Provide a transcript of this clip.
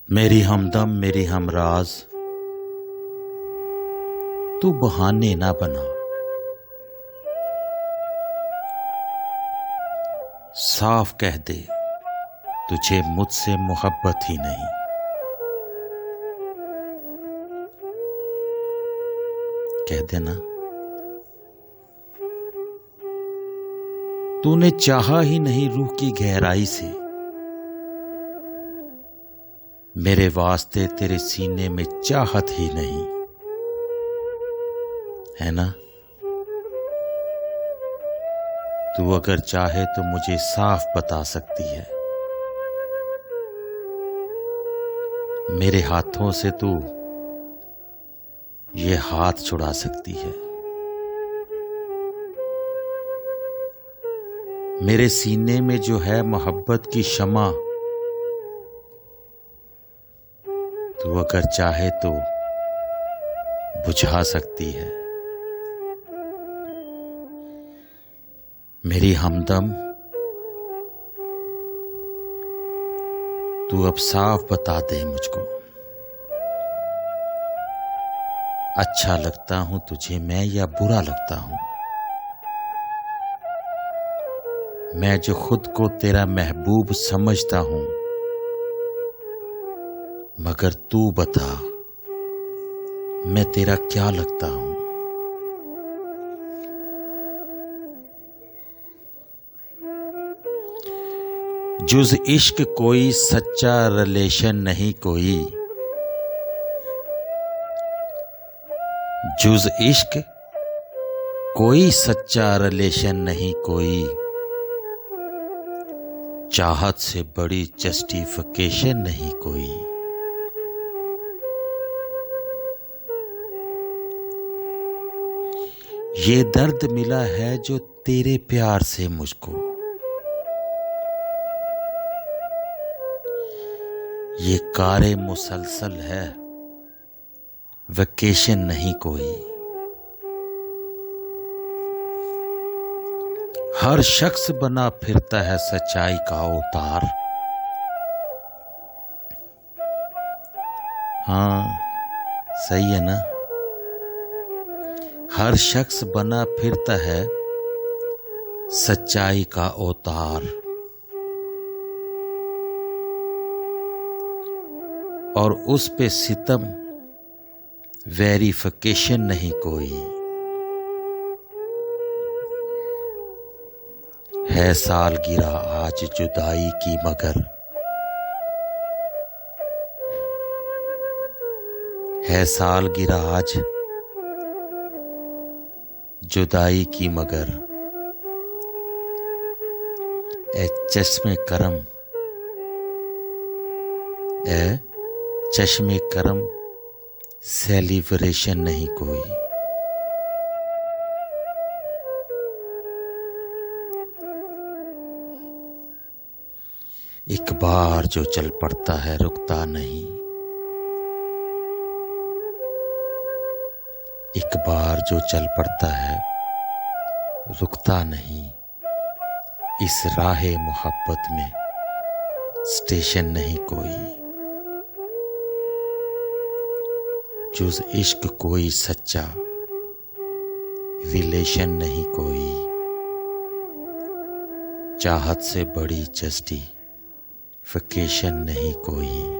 मेरी हमदम मेरी हमराज, तू बहाने ना बना। साफ कह दे तुझे मुझसे मोहब्बत ही नहीं। कह देना तूने चाहा ही नहीं रूह की गहराई से। मेरे वास्ते तेरे सीने में चाहत ही नहीं है ना। तू अगर चाहे तो मुझे साफ बता सकती है। मेरे हाथों से तू ये हाथ छुड़ा सकती है। मेरे सीने में जो है मोहब्बत की शमा, तू अगर चाहे तो बुझा सकती है। मेरी हमदम, तू अब साफ बता दे मुझको, अच्छा लगता हूं तुझे मैं या बुरा लगता हूं। मैं जो खुद को तेरा महबूब समझता हूं, मगर तू बता मैं तेरा क्या लगता हूं। जुज इश्क कोई सच्चा रिलेशन नहीं कोई। जुज इश्क कोई सच्चा रिलेशन नहीं कोई। चाहत से बड़ी जस्टिफिकेशन नहीं कोई। ये दर्द मिला है जो तेरे प्यार से मुझको। ये कारे मुसलसल है वेकेशन नहीं कोई। हर शख्स बना फिरता है सच्चाई का अवतार। हाँ सही है ना। हर शख्स बना फिरता है सच्चाई का अवतार। और उस पे सितम वेरिफिकेशन नहीं कोई। है सालगिरह आज जुदाई की मगर। है सालगिरह आज जुदाई की मगर। ए चश्मे करम, ए चश्मे करम सेलिब्रेशन नहीं कोई। एक बार जो चल पड़ता है रुकता नहीं। एक बार जो चल पड़ता है रुकता नहीं। इस राहे मोहब्बत में स्टेशन नहीं कोई। जुज इश्क कोई सच्चा रिलेशन नहीं कोई। चाहत से बड़ी जस्टिफिकेशन नहीं कोई।